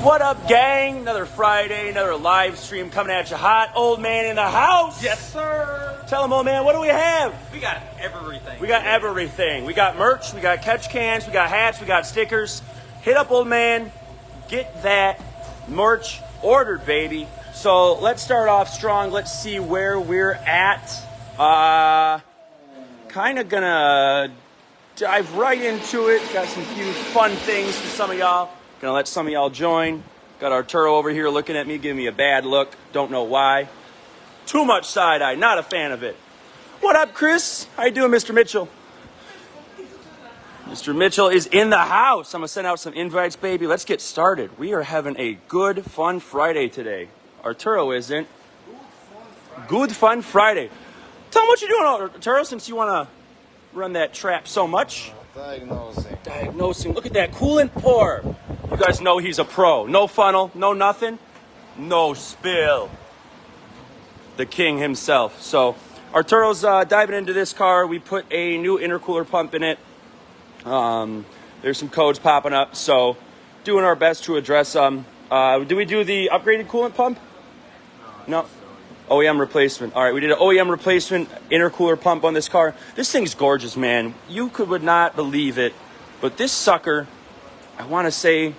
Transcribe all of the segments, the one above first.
What up, gang? Another Friday, another live stream coming at you hot. Old man in the house. Yes, sir. Tell him, old man, what do we have? We got everything. We got everything. We got merch, we got catch cans, we got hats, we got stickers. Hit up, old man. Get that merch ordered, baby. So let's start off strong. Let's see where we're at. Kind of gonna dive right into it. Got some few fun things for some of y'all. Gonna let some of y'all join. Got Arturo over here looking at me, giving me a bad look. Don't know why. Too much side eye. Not a fan of it. What up, Chris? How you doing, Mr. Mitchell? Mr. Mitchell is in the house. I'm gonna send out some invites, baby. Let's get started. We are having a good, fun Friday today. Arturo isn't. Good, fun Friday. Tell him what you're doing, Arturo, since you want to run that trap so much. Diagnosing. Look at that coolant pour. You guys know he's a pro. No funnel, no nothing, no spill. The king himself. So Arturo's diving into this car. We put a new intercooler pump in it. There's some codes popping up, so doing our best to address them. Do we do the upgraded coolant pump? No. OEM replacement. All right, we did an OEM replacement intercooler pump on this car. This thing's gorgeous, man. You would not believe it, but this sucker, I want to say,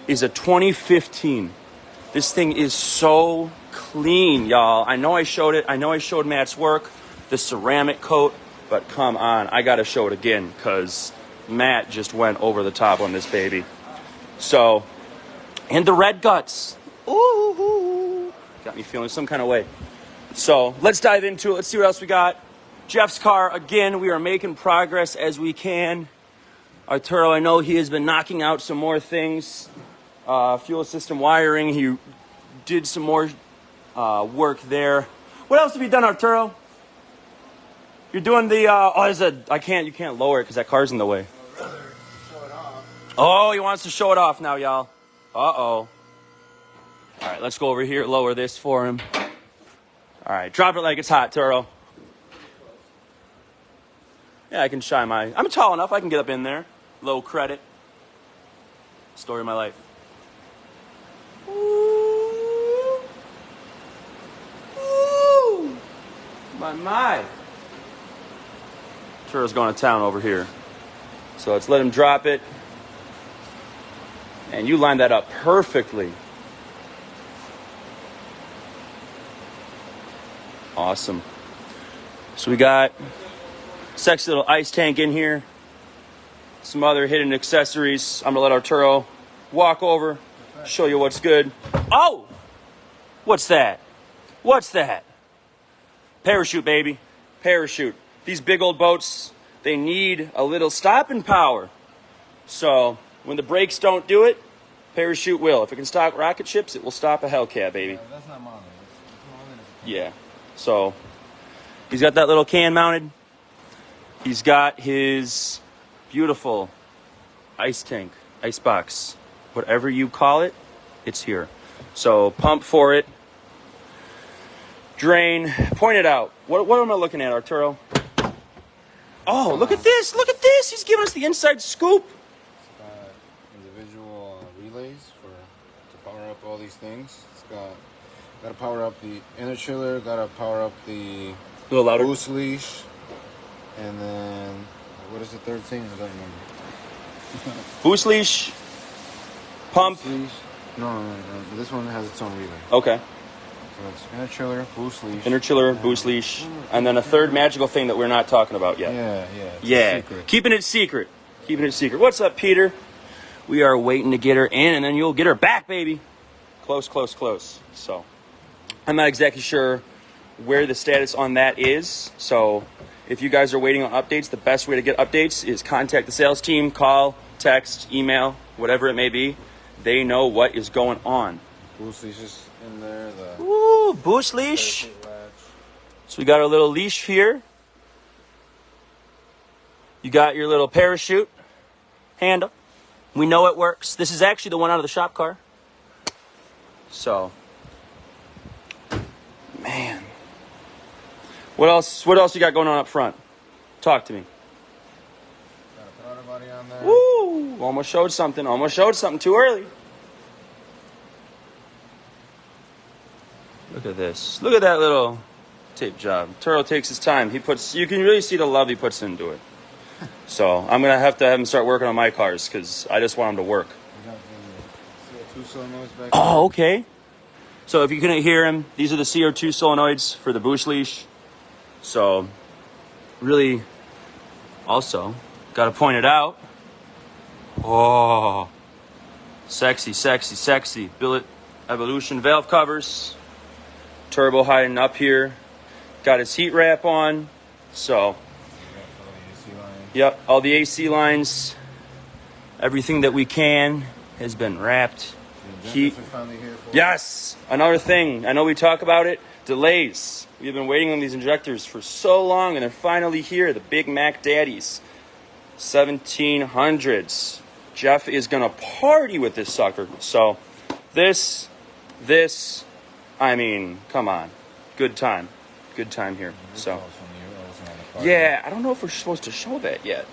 is a 2015. This thing is so clean, y'all. I know I showed it. I know I showed Matt's work, the ceramic coat, but come on, I got to show it again because Matt just went over the top on this baby. So, and the red guts. Ooh, got me feeling some kind of way. So let's dive into it. Let's see what else we got. Jeff's car, again, we are making progress as we can. Arturo, I know he has been knocking out some more things. Fuel system wiring, he did some more work there. What else have you done, Arturo? You're doing the, you can't lower it because that car's in the way. Oh, he wants to show it off now, y'all. Uh-oh. All right, let's go over here, lower this for him. All right, drop it like it's hot, Turo. Yeah, I can shine my... I'm tall enough, I can get up in there. Low credit. Story of my life. Ooh. Ooh. My. Turo's going to town over here. So let's let him drop it. And you lined that up perfectly. Awesome. So we got sexy little ice tank in here. Some other hidden accessories. I'm going to let Arturo walk over, show you what's good. Oh! What's that? What's that? Parachute, baby. Parachute. These big old boats, they need a little stopping power. So when the brakes don't do it, parachute will. If it can stop rocket ships, it will stop a Hellcat, baby. That's not mounted. Yeah. So he's got that little can mounted. He's got his beautiful ice tank, ice box, whatever you call it, it's here. So pump for it. Drain. Point it out. What am I looking at, Arturo? Oh, look at this. Look at this. He's giving us the inside scoop. It's got individual relays to power up all these things. It's got to power up the inner chiller, got to power up the A little louder. boost leash, and then what is the third thing? I don't remember. Boost leash, pump. Boost leash. No. This one has its own relay. Okay. So it's inner chiller, boost leash. Inner chiller, boost leash, and then a third magical thing that we're not talking about yet. Yeah. Keeping it secret. Keeping it secret. What's up, Peter? We are waiting to get her in, and then you'll get her back, baby. Close. So I'm not exactly sure where the status on that is. So if you guys are waiting on updates, the best way to get updates is contact the sales team, call, text, email, whatever it may be. They know what is going on. Boost leash is in there. Ooh, boost leash. So we got our little leash here. You got your little parachute handle. We know it works. This is actually the one out of the shop car. So, man. What else you got going on up front? Talk to me. Got a throttle body on there. Woo! Almost showed something too early. Look at this. Look at that little tape job. Turo takes his time. You can really see the love he puts into it. So I'm going to have him start working on my cars because I just want him to work. We got the CO2 solenoids back Oh, okay. So if you couldn't hear him, these are the CO2 solenoids for the boost leash. So really, also, got to point it out. Oh, sexy, sexy, sexy. Billet Evolution valve covers. Turbo hiding up here. Got his heat wrap on. So, yep, all the AC lines. Everything that we can has been wrapped. Heat. Yes, another thing. I know we talk about it. Delays. We've been waiting on these injectors for so long, and they're finally here. The Big Mac Daddies. 1700s. Jeff is going to party with this sucker. So, this, I mean, come on. Good time. Good time here. So, yeah, I don't know if we're supposed to show that yet.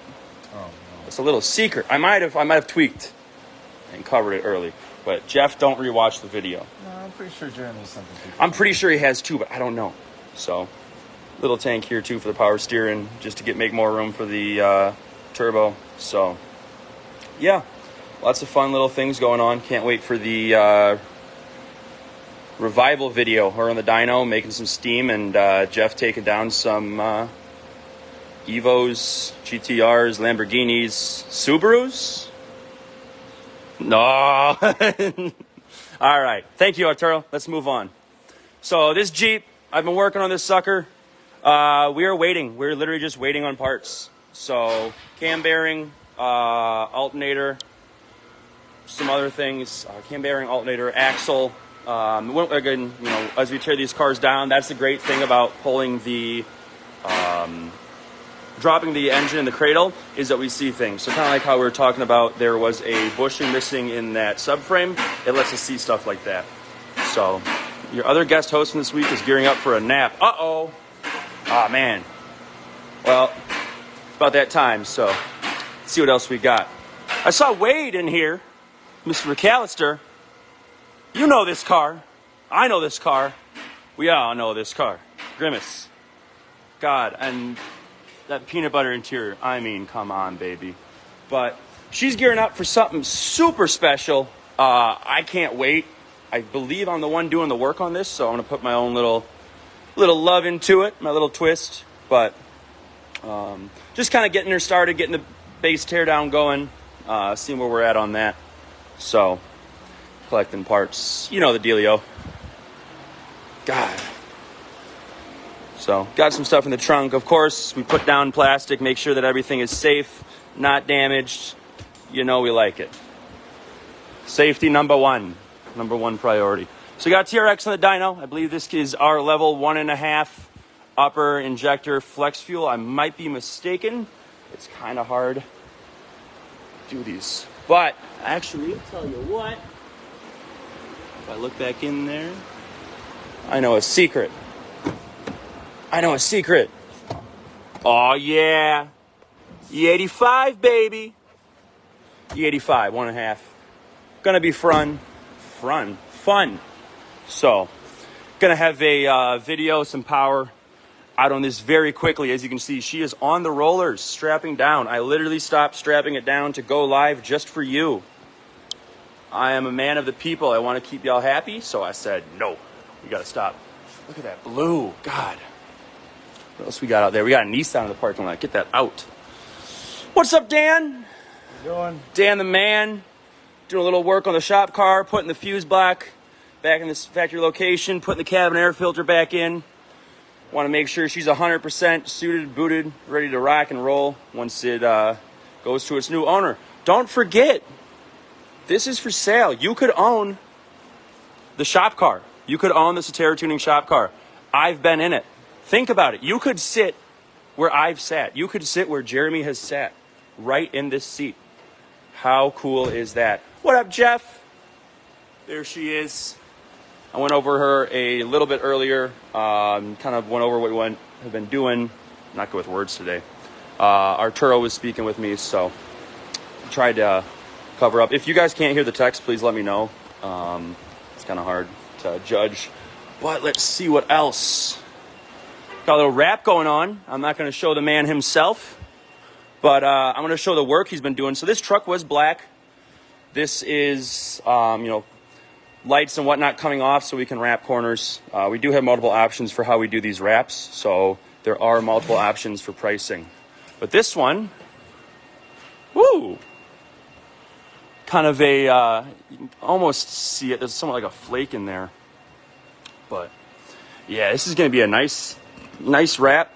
Oh, no. It's a little secret. I might have tweaked and covered it early. But Jeff, don't rewatch the video. No, I'm pretty sure Jeremy has something. I'm pretty sure he has too, but I don't know. So, little tank here too for the power steering, just to make more room for the turbo. So, yeah, lots of fun little things going on. Can't wait for the revival video. We're on the dyno making some steam, and Jeff taking down some Evos, GTRs, Lamborghinis, Subarus. No. All right. Thank you, Arturo. Let's move on. So this Jeep, I've been working on this sucker. We are waiting. We're literally just waiting on parts. So cam bearing, alternator, some other things. Cam bearing, alternator, axle. Again, you know, as we tear these cars down, that's the great thing about pulling the dropping the engine in the cradle is that we see things. So kind of like how we were talking about, there was a bushing missing in that subframe. It lets us see stuff like that. So your other guest host from this week is gearing up for a nap. Uh-oh. Ah, man. Well, it's about that time, so let's see what else we got. I saw Wade in here, Mr. McAllister. You know this car. I know this car. We all know this car. Grimace. God, and that peanut butter interior, I mean, come on, baby. But she's gearing up for something super special. I can't wait. I believe I'm the one doing the work on this, so I'm going to put my own little love into it, my little twist. But just kind of getting her started, getting the base teardown going, seeing where we're at on that. So, collecting parts. You know the dealio. God. So, got some stuff in the trunk. Of course, we put down plastic, make sure that everything is safe, not damaged. You know we like it. Safety number one priority. So we got TRX on the dyno. I believe this is our level 1.5 upper injector flex fuel. I might be mistaken. It's kind of hard to do these. But, actually, I'll tell you what. If I look back in there, I know a secret. Oh, yeah. E85, baby. E85, 1.5. Gonna be fun. So, gonna have a video, some power out on this very quickly. As you can see, she is on the rollers, strapping down. I literally stopped strapping it down to go live just for you. I am a man of the people. I want to keep y'all happy, so I said, no, we gotta stop. Look at that blue. God. What else we got out there? We got a Nissan in the parking lot. Get that out. What's up, Dan? How you doing? Dan the man. Doing a little work on the shop car, putting the fuse block back in this factory location, putting the cabin air filter back in. Want to make sure she's 100% suited, booted, ready to rock and roll once it goes to its new owner. Don't forget, this is for sale. You could own the shop car. You could own the Satera Tuning shop car. I've been in it. Think about it. You could sit where I've sat. You could sit where Jeremy has sat, right in this seat. How cool is that? What up, Jeff? There she is. I went over her a little bit earlier. Kind of went over what we have been doing. I'm not good with words today. Arturo was speaking with me, so tried to cover up. If you guys can't hear the text, please let me know. It's kind of hard to judge But let's see what else. Got a little wrap going on. I'm not going to show the man himself, but I'm going to show the work he's been doing. So this truck was black. This is, lights and whatnot coming off so we can wrap corners. We do have multiple options for how we do these wraps, so there are multiple options for pricing. But this one, woo! Kind of a, you can almost see it. There's somewhat like a flake in there. But yeah, this is going to be a nice wrap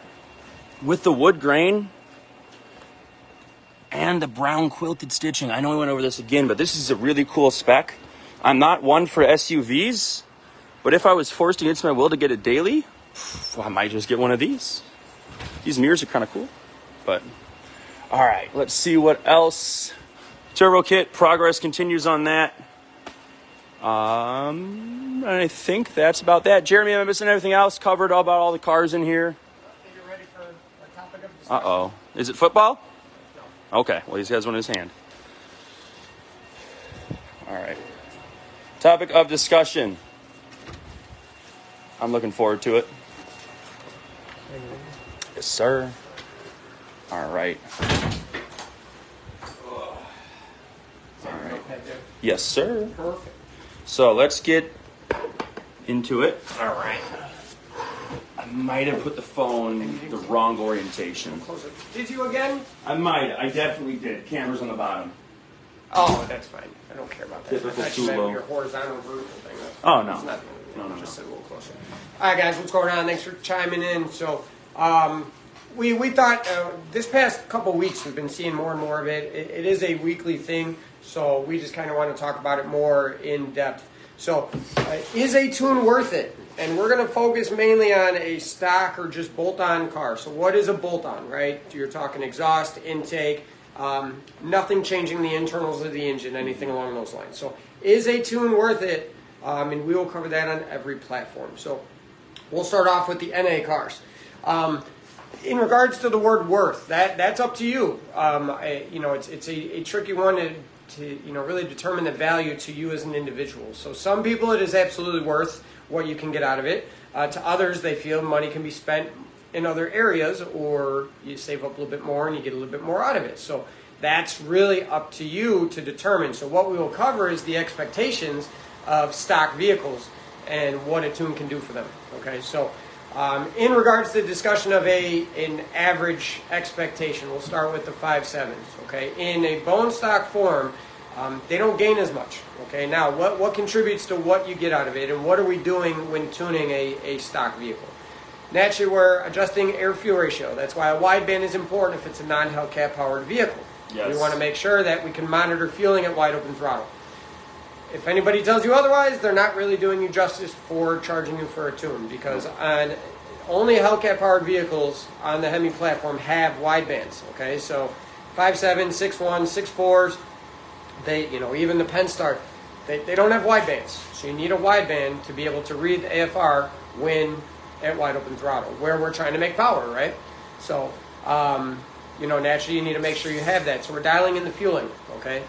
with the wood grain and the brown quilted stitching. I know we went over this again, but this is a really cool spec. I'm not one for SUVs, but if I was forced against my will to get a daily, I might just get one of these. These mirrors are kind of cool. But all right, let's see what else. Turbo kit progress continues on that. I think that's about that. Jeremy, am I missing anything else? Covered all about all the cars in here. I think you're ready for a topic of discussion. Uh-oh. Is it football? No. Okay, well, he has one in his hand. All right. Topic of discussion. I'm looking forward to it. Yes, sir. All right. All right. Yes, sir. Perfect. So let's get into it. All right. I might have put the phone the wrong orientation. Close it. Did you again? I might. I definitely did. Camera's on the bottom. Oh, that's fine. I don't care about that. Typical I thought you meant Tulo. your horizontal vertical thing. Oh, no. It's nothing. No. Just a little closer. All right, guys, what's going on? Thanks for chiming in. So, we thought this past couple weeks we've been seeing more and more of it. It is a weekly thing, so we just kind of want to talk about it more in depth. So, is a tune worth it? And we're going to focus mainly on a stock or just bolt-on car. So, what is a bolt-on, right? You're talking exhaust, intake, nothing changing the internals of the engine, anything along those lines. So, is a tune worth it? And we will cover that on every platform. So, we'll start off with the NA cars. In regards to the word worth, that's up to you. It's a tricky one to really determine the value to you as an individual. So some people it is absolutely worth what you can get out of it. To others, they feel money can be spent in other areas, or you save up a little bit more and you get a little bit more out of it. So that's really up to you to determine. So what we will cover is the expectations of stock vehicles and what a tune can do for them. Okay, so in regards to the discussion of an average expectation, we'll start with the 5.7s. Okay, in a bone stock form, they don't gain as much. Okay, now what contributes to what you get out of it, and what are we doing when tuning a stock vehicle? Naturally, we're adjusting air-fuel ratio. That's why a wideband is important if it's a non-Hellcat powered vehicle. Yes. We want to make sure that we can monitor fueling at wide open throttle. If anybody tells you otherwise, they're not really doing you justice for charging you for a tune, because only Hellcat powered vehicles on the Hemi platform have widebands. Okay, so 5.7, 6.1, 6.4s, even the Pennstar, they don't have widebands. So you need a wideband to be able to read the AFR when at wide open throttle, where we're trying to make power, right? So, naturally you need to make sure you have that. So we're dialing in the fueling, okay?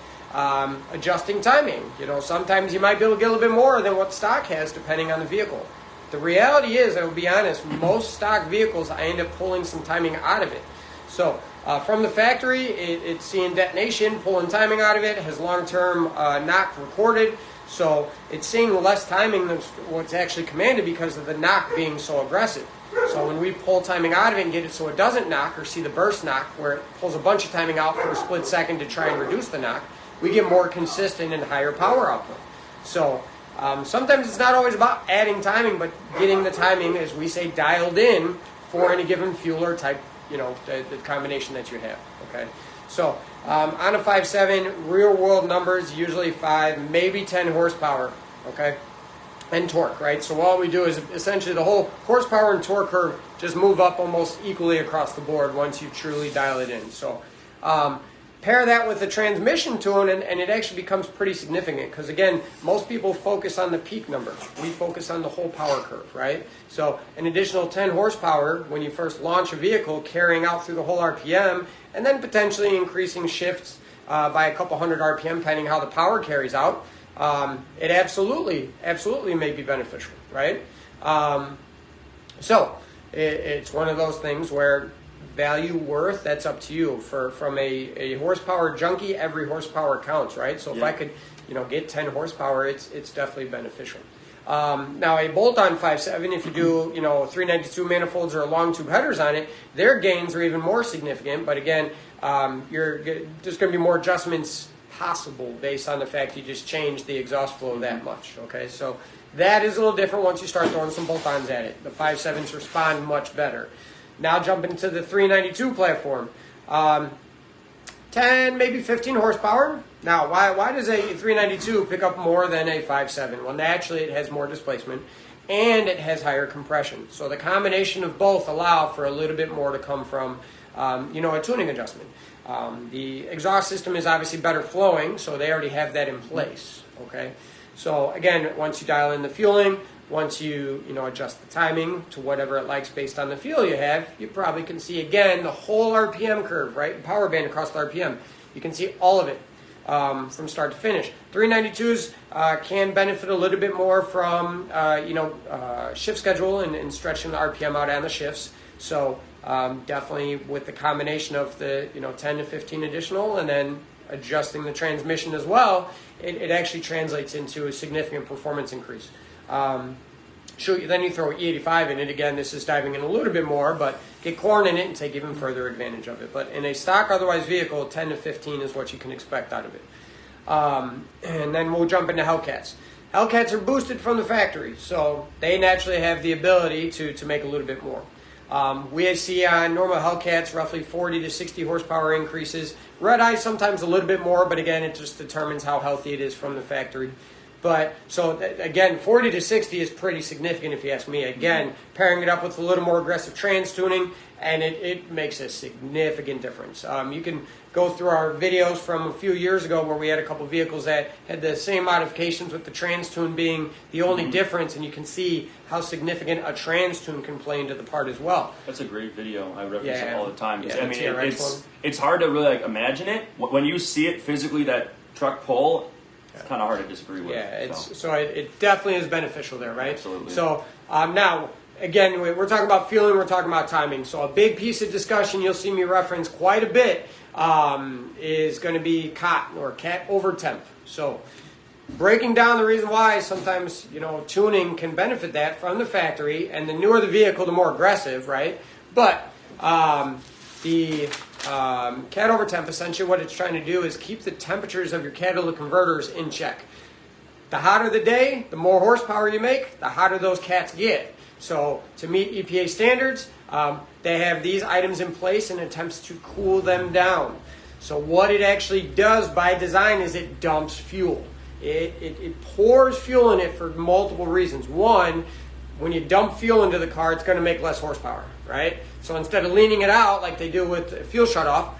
Adjusting timing. Sometimes you might be able to get a little bit more than what stock has depending on the vehicle. The reality is, I will be honest, most stock vehicles, I end up pulling some timing out of it. So from the factory, it's seeing detonation, pulling timing out of it, has long-term knock recorded. So it's seeing less timing than what's actually commanded because of the knock being so aggressive. So when we pull timing out of it and get it so it doesn't knock, or see the burst knock, where it pulls a bunch of timing out for a split second to try and reduce the knock, we get more consistent and higher power output. So sometimes it's not always about adding timing, but getting the timing, as we say, dialed in for any given fuel or type, the combination that you have. Okay, so on a 5.7, real world numbers usually 5, maybe 10 horsepower. Okay, and torque, right? So all we do is essentially the whole horsepower and torque curve just move up almost equally across the board once you truly dial it in. So pair that with the transmission tune, and it actually becomes pretty significant, because again, most people focus on the peak numbers. We focus on the whole power curve, right? So an additional 10 horsepower when you first launch a vehicle, carrying out through the whole RPM, and then potentially increasing shifts by a couple hundred RPM, depending how the power carries out. It absolutely may be beneficial, right? So it's one of those things where value worth, that's up to you. From a horsepower junkie, every horsepower counts, right? So if I could, get 10 horsepower, it's definitely beneficial. Now a bolt-on 5.7, if you do 392 manifolds or long tube headers on it, their gains are even more significant. But again, there's going to be more adjustments possible based on the fact you just changed the exhaust flow that much. Okay, so that is a little different once you start throwing some bolt-ons at it. The 5.7s respond much better. Now jumping to the 392 platform, 10, maybe 15 horsepower. Now, why does a 392 pick up more than a 5.7? Well, naturally, it has more displacement, and it has higher compression. So the combination of both allow for a little bit more to come from, a tuning adjustment. The exhaust system is obviously better flowing, so they already have that in place. Okay, so again, once you dial in the fueling, once you adjust the timing to whatever it likes based on the fuel you have, you probably can see again the whole RPM curve, right? Power band across the RPM. You can see all of it from start to finish. 392s can benefit a little bit more from shift schedule and stretching the RPM out on the shifts. So definitely with the combination of the 10 to 15 additional and then adjusting the transmission as well, it actually translates into a significant performance increase. Then you throw E85 in it. Again, this is diving in a little bit more, but get corn in it and take even further advantage of it. But in a stock otherwise vehicle, 10 to 15 is what you can expect out of it. And then we'll jump into Hellcats. Hellcats are boosted from the factory, so they naturally have the ability to make a little bit more. We see on normal Hellcats roughly 40 to 60 horsepower increases. Red Eye sometimes a little bit more, but again, it just determines how healthy it is from the factory. But so again, 40 to 60 is pretty significant if you ask me. Again, pairing it up with a little more aggressive trans tuning, and it makes a significant difference. You can go through our videos from a few years ago where we had a couple vehicles that had the same modifications with the trans tune being the only difference, and you can see how significant a trans tune can play into the part as well. That's a great video. I reference it all the time. Yeah, I mean, it's hard to really imagine it. When you see it physically, that truck pull, it's kind of hard to disagree with. Yeah, it definitely is beneficial there, right? Absolutely. So now, again, we're talking about fueling, we're talking about timing. So a big piece of discussion you'll see me reference quite a bit is going to be COT, or cat over temp. So breaking down the reason why sometimes tuning can benefit that from the factory, and the newer the vehicle, the more aggressive, right? But the cat over temp, essentially what it's trying to do is keep the temperatures of your catalytic converters in check. The hotter the day, the more horsepower you make, the hotter those cats get. So to meet EPA standards, they have these items in place in attempts to cool them down. So what it actually does by design is it dumps fuel. It pours fuel in it for multiple reasons. One, when you dump fuel into the car, it's going to make less horsepower, right? So instead of leaning it out like they do with fuel shutoff,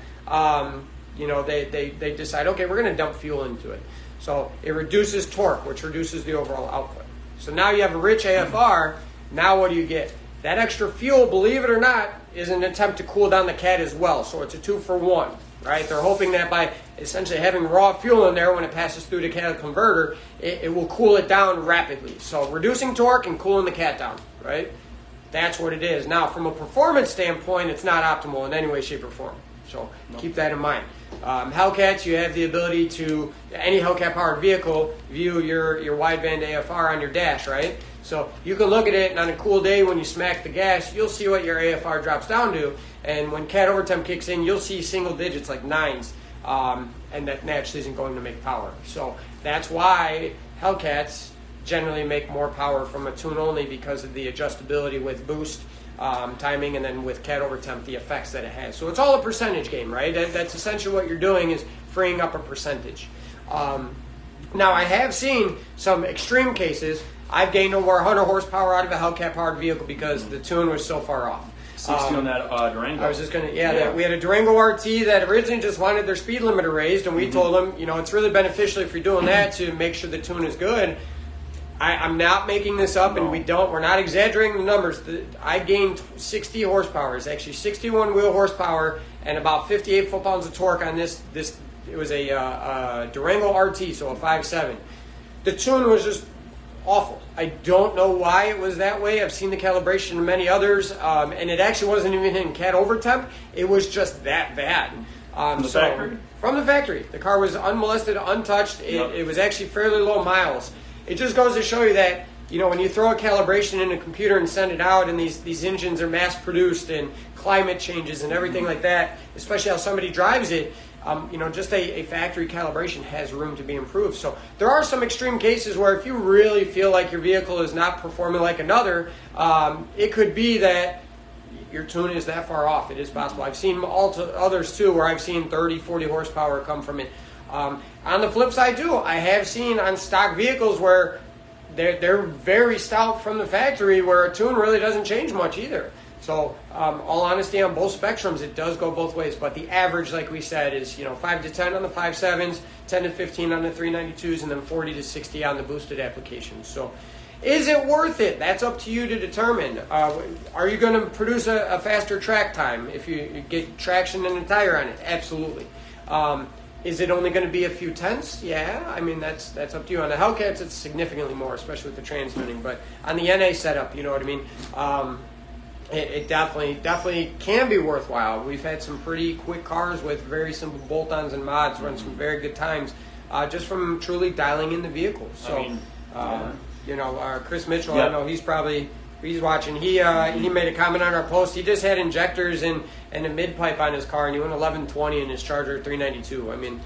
they decide, okay, we're going to dump fuel into it. So it reduces torque, which reduces the overall output. So now you have a rich AFR. Now what do you get? That extra fuel, believe it or not, is an attempt to cool down the cat as well. So it's a 2-for-1, right? They're hoping that by essentially having raw fuel in there when it passes through the catalytic converter, it will cool it down rapidly. So reducing torque and cooling the cat down, right? That's what it is. Now, from a performance standpoint, it's not optimal in any way, shape, or form. So keep that in mind. Hellcats, you have the ability to, any Hellcat-powered vehicle, view your wideband AFR on your dash, right? So you can look at it, and on a cool day when you smack the gas, you'll see what your AFR drops down to. And when cat over temp kicks in, you'll see single digits like 9s. And that naturally isn't going to make power. So that's why Hellcats generally make more power from a tune only, because of the adjustability with boost, timing, and then with cat over temp, the effects that it has. So it's all a percentage game, right? That's essentially what you're doing, is freeing up a percentage. Now, I have seen some extreme cases. I've gained over 100 horsepower out of a Hellcat-powered vehicle because the tune was so far off. 60 on that Durango. I was just going to, we had a Durango RT that originally just wanted their speed limiter raised, and we told them, it's really beneficial if you're doing that to make sure the tune is good. I'm not making this up, and we're not exaggerating the numbers. I gained 60 horsepower. It's actually 61 wheel horsepower and about 58 foot-pounds of torque on this. It was a Durango RT, so a 5.7. The tune was just awful. I don't know why it was that way. I've seen the calibration in many others, and it actually wasn't even in cat over temp. It was just that bad. From the factory? From the factory. The car was unmolested, untouched. It was actually fairly low miles. It just goes to show you that, you know, when you throw a calibration in a computer and send it out, and these engines are mass produced and climate changes and everything like that, especially how somebody drives it, you know, just a factory calibration has room to be improved. So there are some extreme cases where if you really feel like your vehicle is not performing like another, it could be that your tune is that far off. It is possible. I've seen others too where I've seen 30, 40 horsepower come from it. On the flip side too, I have seen on stock vehicles where they're very stout from the factory where a tune really doesn't change much either. So, all honesty, on both spectrums, it does go both ways. But the average, like we said, is 5 to 10 on the 5.7s, 10 to 15 on the 392s, and then 40 to 60 on the boosted applications. So, is it worth it? That's up to you to determine. Are you going to produce a faster track time if you get traction and a tire on it? Absolutely. Is it only going to be a few tenths? Yeah, I mean, that's up to you. On the Hellcats, it's significantly more, especially with the trans tuning. But on the NA setup, you know what I mean? It definitely can be worthwhile. We've had some pretty quick cars with very simple bolt-ons and mods run some very good times just from truly dialing in the vehicle. So, you know, Chris Mitchell, I know he's watching. He made a comment on our post. He just had injectors and a mid-pipe on his car, and he went 1120 in his Charger 392. I mean,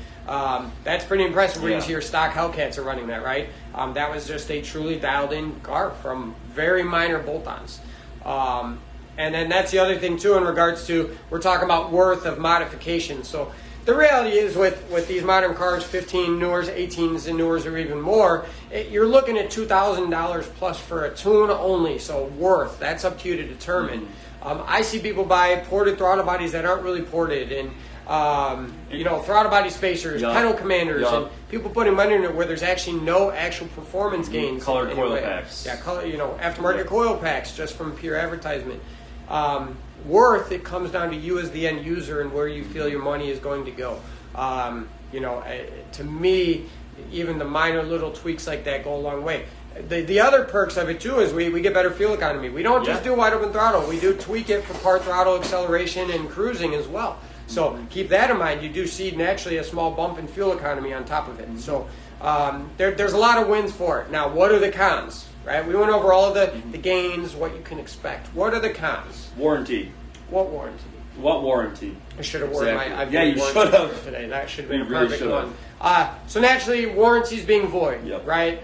that's pretty impressive when you see your stock Hellcats are running that, right? That was just a truly dialed-in car from very minor bolt-ons. And then that's the other thing, too, in regards to, we're talking about worth of modification. So the reality is with these modern cars, 15 newers, 18s and newers, or even more, you're looking at $2,000 plus for a tune only. So worth, that's up to you to determine. I see people buy ported throttle bodies that aren't really ported, and you know, throttle body spacers, pedal commanders, and people putting money in it where there's actually no actual performance gains. Colored coil packs. Yeah, aftermarket coil packs just from pure advertisement. Worth, it comes down to you as the end user and where you feel your money is going to go. You know, to me, even the minor little tweaks like that go a long way. The other perks of it too is we get better fuel economy. We don't just do wide open throttle. We do tweak it for part throttle acceleration and cruising as well. So keep that in mind. You do see naturally a small bump in fuel economy on top of it. So there's a lot of wins for it. Now, what are the cons? Right? We went over all of the gains, what you can expect. What are the cons? Warranty. What warranty? What warranty? I should have worn my Yeah, you should have today. That should have been a really perfect one. So naturally, warranties being void, right?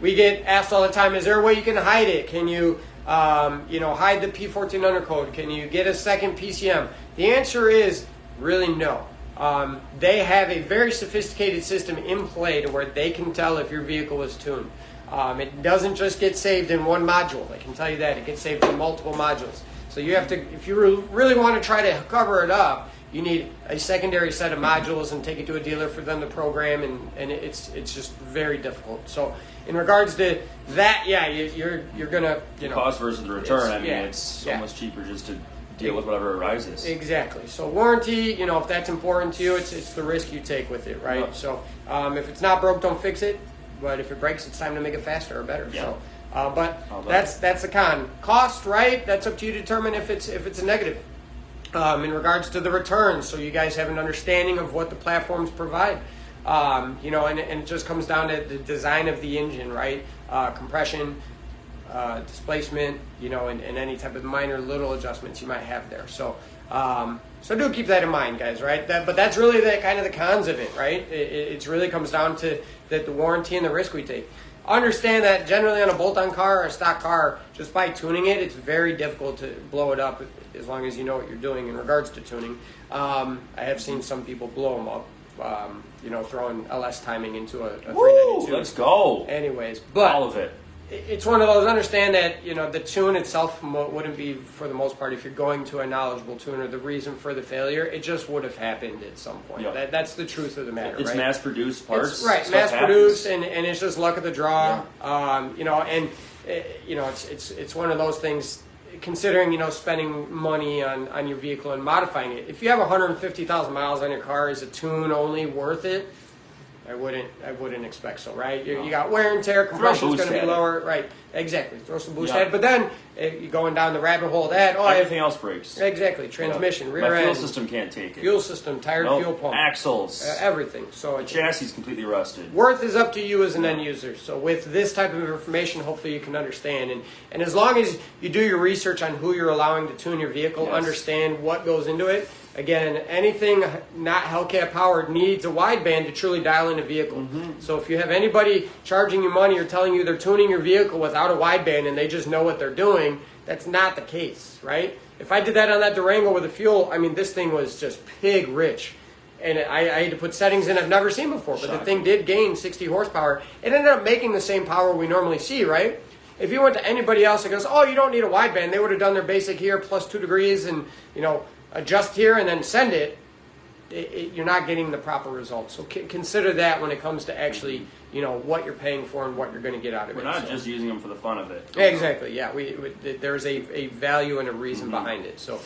We get asked all the time, is there a way you can hide it? Can you, hide the P14 undercode? Can you get a second PCM? The answer is really no. They have a very sophisticated system in play to where they can tell if your vehicle is tuned. It doesn't just get saved in one module. I can tell you that. It gets saved in multiple modules. So you have to, if you really want to try to cover it up, you need a secondary set of modules and take it to a dealer for them to program, and it's just very difficult. So in regards to that, you're gonna, cost versus the return. It's so much cheaper just to deal with whatever arises. Exactly. So warranty, if that's important to you, it's the risk you take with it, right? So if it's not broke, don't fix it. But if it breaks, it's time to make it faster or better. So, but that's the con. Cost, right? That's up to you to determine if it's a negative. In regards to the returns, so you guys have an understanding of what the platforms provide. And it just comes down to the design of the engine, right? Compression, displacement, and any type of minor little adjustments you might have there. So do keep that in mind, guys, right? But that's really the kind of the cons of it, right? It really comes down to the warranty and the risk we take. Understand that generally on a bolt-on car or a stock car, just by tuning it, it's very difficult to blow it up as long as you know what you're doing in regards to tuning. I have seen some people blow them up, throwing LS timing into a 392. Let's go. Anyways, but all of it. It's one of those, understand that, the tune itself wouldn't be, for the most part, if you're going to a knowledgeable tuner, the reason for the failure, it just would have happened at some point. Yep. That's the truth of the matter, it's right? mass-produced parts. It's mass-produced, and it's just luck of the draw. Yeah. It's one of those things, considering, spending money on your vehicle and modifying it. If you have 150,000 miles on your car, is a tune only worth it? I wouldn't expect so, right? You got wear and tear, compression's going to be lower, right? Exactly. Throw some boost at it, but then you're going down the rabbit hole of that. Oh, everything else breaks. Exactly. Transmission, rear My end. fuel system can't take it. Fuel system, tired fuel pump. Axles. Everything. So the chassis is completely rusted. Worth is up to you as an end user. So with this type of information, hopefully you can understand. And as long as you do your research on who you're allowing to tune your vehicle, understand what goes into it. Again, anything not Hellcat powered needs a wideband to truly dial in a vehicle. So if you have anybody charging you money or telling you they're tuning your vehicle without a wideband and they just know what they're doing, that's not the case, right? If I did that on that Durango with the fuel, I mean, this thing was just pig rich. And I had to put settings in I've never seen before, but the thing did gain 60 horsepower. It ended up making the same power we normally see, right? If you went to anybody else that goes, oh, you don't need a wideband, they would have done their basic here plus 2 degrees and, adjust here and then send it. You're not getting the proper results. So consider that when it comes to actually, what you're paying for and what you're going to get out of it. We're not just using them for the fun of it. Exactly, yeah. There's a value and a reason behind it. So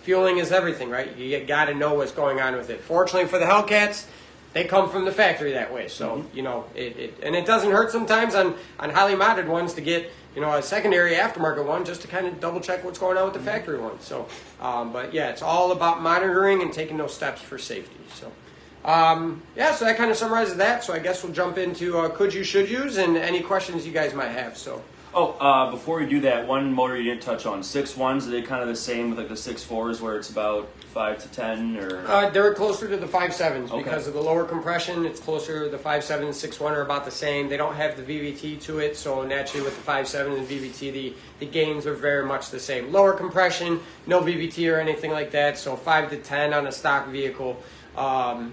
fueling is everything, right? You got to know what's going on with it. Fortunately for the Hellcats, they come from the factory that way. So, it doesn't hurt sometimes on highly modded ones to get, a secondary aftermarket one just to kind of double check what's going on with the factory one. So, but yeah, it's all about monitoring and taking those steps for safety. So, so that kind of summarizes that. So I guess we'll jump into could you, should use, and any questions you guys might have. So. Before we do that, one motor you didn't touch on. 6.1s, are they kind of the same with like the 6.4s where it's about 5 to 10 or? They're closer to the 5.7s because of the lower compression. It's closer. The 5.7 and 6.1 are about the same. They don't have the VVT to it, so naturally with the 5.7 and VVT, the gains are very much the same. Lower compression, no VVT or anything like that. So 5 to 10 on a stock vehicle. And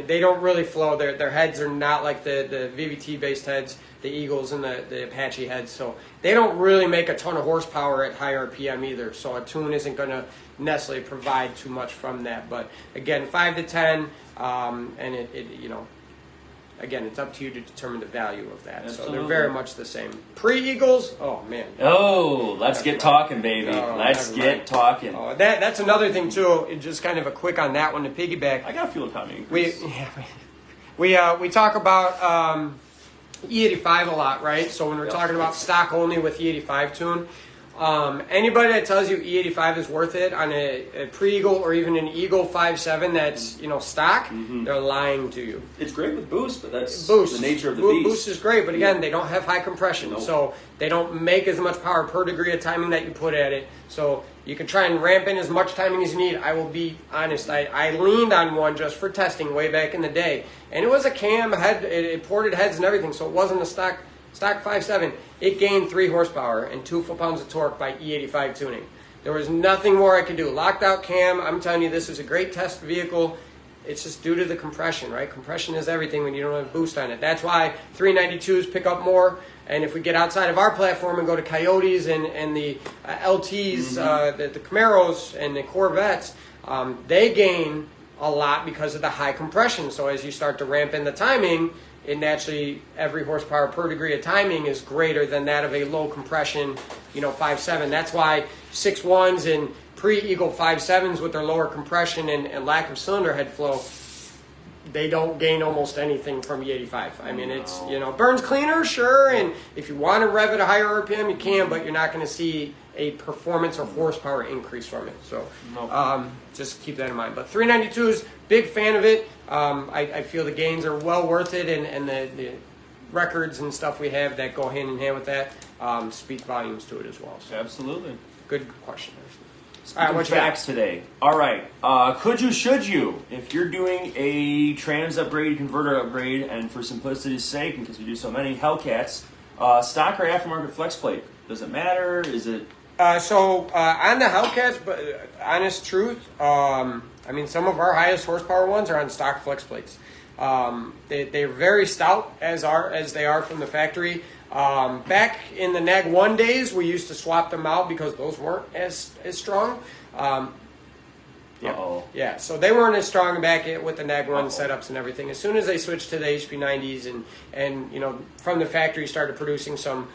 they don't really flow. Their heads are not like the VVT based heads, the Eagles and the Apache heads. So they don't really make a ton of horsepower at high RPM either. So a tune isn't going to necessarily provide too much from that. But again, 5 to 10, and again, it's up to you to determine the value of that. Absolutely. So they're very much the same. Pre-Eagles, oh man. Oh, let's get talking, baby. Let's get talking. Oh, that's another thing too. Just kind of a quick on that one to piggyback. I got a fuel economy increase. We talk about E85 a lot, right? So when we're talking about stock only with E85 tune, anybody that tells you E85 is worth it on a pre-Eagle or even an Eagle 5.7 that's stock, they're lying to you. It's great with boost, but that's the nature of the beast. Boost is great, but again, they don't have high compression, so they don't make as much power per degree of timing that you put at it. So you can try and ramp in as much timing as you need. I will be honest, I leaned on one just for testing way back in the day, and it was a cam head, it ported heads and everything, so it wasn't a stock 5.7. It gained 3 horsepower and 2 foot-pounds of torque by E85 tuning. There was nothing more I could do. Locked out cam, I'm telling you, this is a great test vehicle. It's just due to the compression, right? Compression is everything when you don't have boost on it. That's why 392s pick up more. And if we get outside of our platform and go to Coyotes and the LTs, the Camaros and the Corvettes, they gain a lot because of the high compression. So as you start to ramp in the timing, it naturally, every horsepower per degree of timing is greater than that of a low compression, 5.7. That's why 6.1s and pre-Eagle 5.7s with their lower compression and lack of cylinder head flow, they don't gain almost anything from E85. I mean, it's, burns cleaner, sure, and if you want to rev at a higher RPM, you can, but you're not going to see a performance or horsepower increase from it. So just keep that in mind. But 392s, big fan of it. I feel the gains are well worth it, and the records and stuff we have that go hand in hand with that speak volumes to it as well. So. Absolutely. Good question. All right, facts today. All right. Could you, should you, if you're doing a trans upgrade, converter upgrade, and for simplicity's sake, and because we do so many Hellcats, stock or aftermarket flex plate, does it matter? Is it? On the Hellcats, but honest truth, I mean, some of our highest horsepower ones are on stock flex plates. They're very stout as they are from the factory. Back in the NAG 1 days, we used to swap them out because those weren't as strong. Yeah, so they weren't as strong back with the NAG 1 setups and everything. As soon as they switched to the HP90s and from the factory started producing some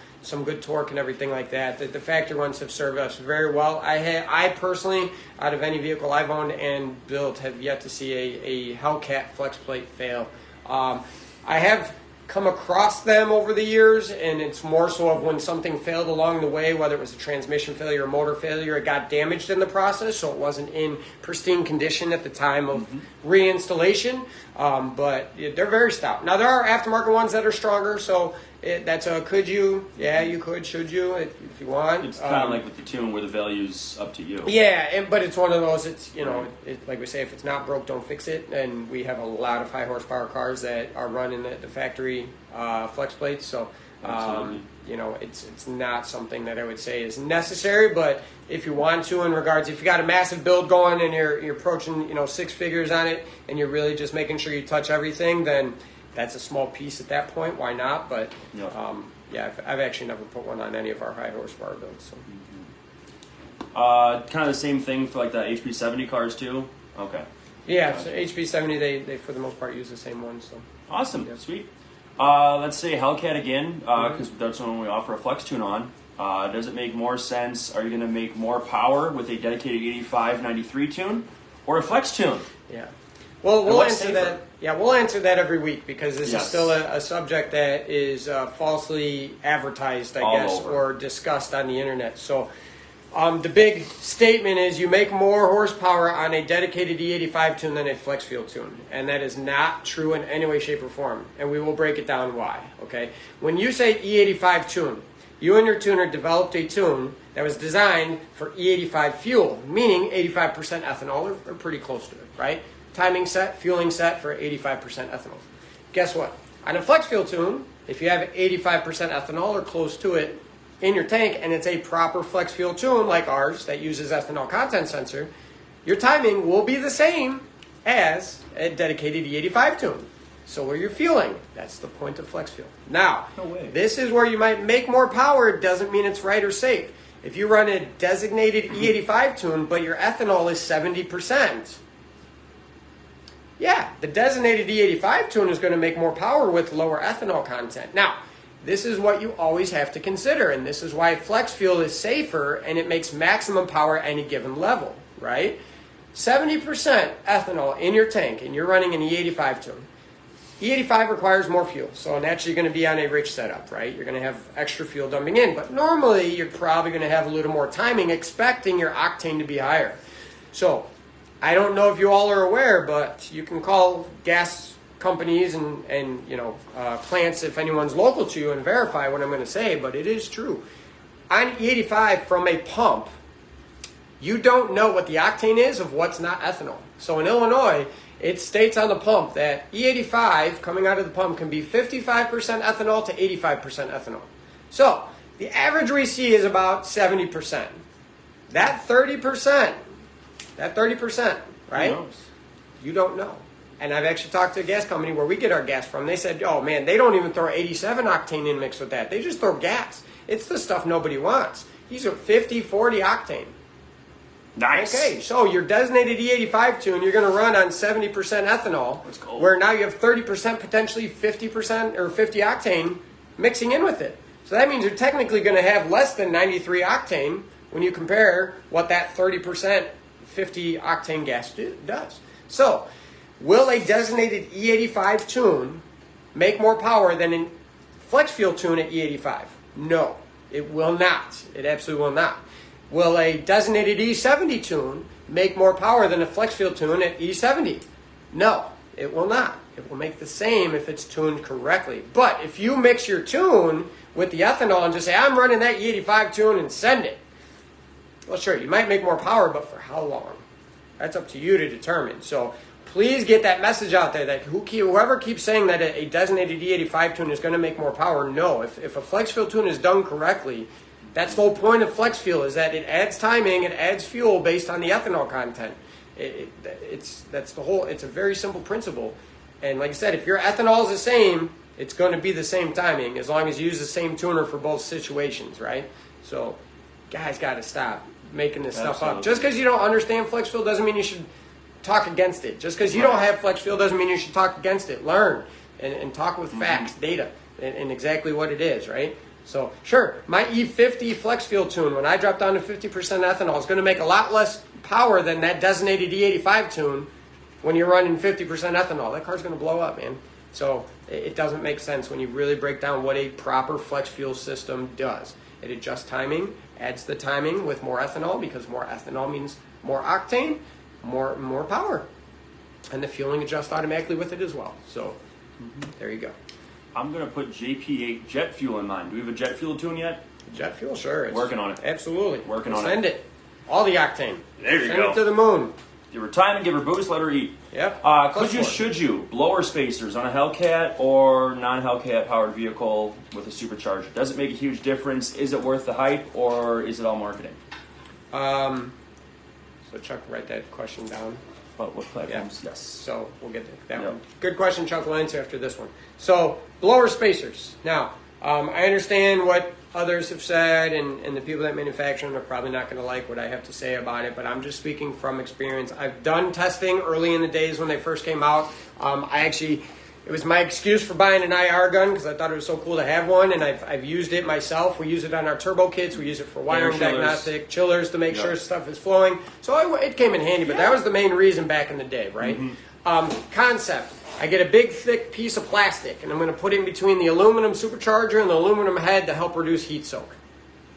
good torque and everything like that, the factory ones have served us very well. I personally, out of any vehicle I've owned and built, have yet to see a Hellcat flex plate fail. I have come across them over the years, and it's more so of when something failed along the way, whether it was a transmission failure or motor failure, it got damaged in the process, so it wasn't in pristine condition at the time of reinstallation. But they're very stout. Now, there are aftermarket ones that are stronger, so that's a could you? Yeah, you could. Should you? If you want. It's kind of like with the tune where the value's up to you. Yeah, but it's one of those. It's like we say, if it's not broke, don't fix it. And we have a lot of high horsepower cars that are running the factory flex plates, so it's not something that I would say is necessary. But if you want to, in regards, if you got a massive build going and you're approaching 6 figures on it, and you're really just making sure you touch everything, then that's a small piece at that point. Why not? But I've actually never put one on any of our high horsepower builds. So. Kind of the same thing for like the HP70 cars too. Okay. Yeah, so HP70 they for the most part use the same one. So awesome, sweet. Let's say Hellcat again, because that's the one we offer a flex tune on. Does it make more sense? Are you going to make more power with a dedicated 8593 tune or a flex tune? Yeah. Well, we'll answer that. Yeah, we'll answer that every week because this is still a subject that is falsely advertised, I guess, or discussed on the internet. So the big statement is you make more horsepower on a dedicated E85 tune than a flex fuel tune. And that is not true in any way, shape, or form. And we will break it down why. Okay? When you say E85 tune, you and your tuner developed a tune that was designed for E85 fuel, meaning 85% ethanol or pretty close to it, right? Timing set, fueling set for 85% ethanol. Guess what? On a flex fuel tune, if you have 85% ethanol or close to it in your tank, and it's a proper flex fuel tune like ours that uses ethanol content sensor, your timing will be the same as a dedicated E85 tune. So where you're fueling, that's the point of flex fuel. Now, this is where you might make more power. It doesn't mean it's right or safe. If you run a designated E85 tune, but your ethanol is 70%, yeah, the designated E85 tune is going to make more power with lower ethanol content. Now, this is what you always have to consider, and this is why flex fuel is safer and it makes maximum power at any given level, right? 70% ethanol in your tank, and you're running an E85 tune. E85 requires more fuel, so naturally you're going to be on a rich setup, right? You're going to have extra fuel dumping in, but normally you're probably going to have a little more timing, expecting your octane to be higher. So, I don't know if you all are aware, but you can call gas companies and plants if anyone's local to you and verify what I'm going to say, but it is true. On E85 from a pump, you don't know what the octane is of what's not ethanol. So in Illinois, it states on the pump that E85 coming out of the pump can be 55% ethanol to 85% ethanol. So the average we see is about 70%. That 30%, right? You don't know. And I've actually talked to a gas company where we get our gas from. They said, oh man, they don't even throw 87 octane in mixed with that. They just throw gas. It's the stuff nobody wants. These are 50, 40 octane. Nice. Okay, so your designated E85 tune, you're going to run on 70% ethanol, where now you have 30%, potentially 50% or 50 octane mixing in with it. So that means you're technically going to have less than 93 octane when you compare what that 30% 50 octane gas does. So, will a designated E85 tune make more power than a flex fuel tune at E85? No, it will not. It absolutely will not. Will a designated E70 tune make more power than a flex fuel tune at E70? No, it will not. It will make the same if it's tuned correctly. But if you mix your tune with the ethanol and just say, I'm running that E85 tune and send it, well, sure, you might make more power, but for how long? That's up to you to determine. So please get that message out there that whoever keeps saying that a designated E85 tune is going to make more power, no. If a flex fuel tune is done correctly, that's the whole point of flex fuel, is that it adds timing, it adds fuel based on the ethanol content. It's a very simple principle. And like I said, if your ethanol is the same, it's going to be the same timing as long as you use the same tuner for both situations, right? So guys got to stop making this stuff up. Just because you don't understand flex fuel doesn't mean you should talk against it. Just because you don't have flex fuel doesn't mean you should talk against it. Learn and talk with facts, data, and exactly what it is, right? So, sure, my E50 flex fuel tune, when I drop down to 50% ethanol, is going to make a lot less power than that designated E85 tune when you're running 50% ethanol. That car's going to blow up, man. So it doesn't make sense when you really break down what a proper flex fuel system does. It adjusts timing, adds the timing with more ethanol, because more ethanol means more octane, more power. And the fueling adjusts automatically with it as well. So there you go. I'm going to put JP8 jet fuel in mine. Do we have a jet fuel tune yet? Jet fuel, sure. It's working on it. Absolutely. Working on it. Send it. All the octane. There you Send go. it to the moon. Give her time and give her boost, let her eat. Yep. Could you, should you, blower spacers on a Hellcat or non-Hellcat powered vehicle with a supercharger? Does it make a huge difference? Is it worth the hype, or is it all marketing? So Chuck, write that question down. What platforms? Yeah. Yes. So we'll get to that Yep. one. Good question, Chuck. We'll answer after this one. So blower spacers. Now, I understand what others have said, and the people that manufacture them are probably not going to like what I have to say about it, but I'm just speaking from experience. I've done testing early in the days when they first came out. It was my excuse for buying an IR gun because I thought it was so cool to have one, and I've used it myself. We use it on our turbo kits. We use it for wiring diagnostic, chillers to make sure stuff is flowing. So it came in handy, but that was the main reason back in the day, right? Concept. I get a big, thick piece of plastic, and I'm going to put it in between the aluminum supercharger and the aluminum head to help reduce heat soak.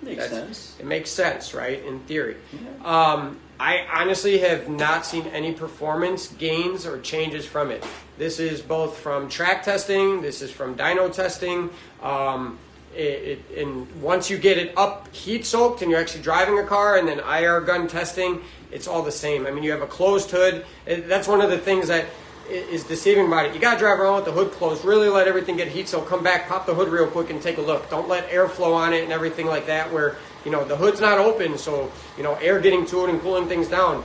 Makes sense. It makes sense, right, in theory. Yeah. I honestly have not seen any performance gains or changes from it. This is both from track testing, this is from dyno testing. And once you get it up heat soaked and you're actually driving a car, and then IR gun testing, it's all the same. I mean, you have a closed hood. That's one of the things that is deceiving about it. You got to drive around with the hood closed, really let everything get heat soaked, come back, pop the hood real quick and take a look. Don't let airflow on it and everything like that where, the hood's not open, so, air getting to it and cooling things down.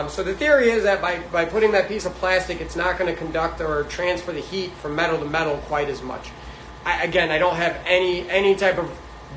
So the theory is that by putting that piece of plastic, it's not going to conduct or transfer the heat from metal to metal quite as much. I don't have any type of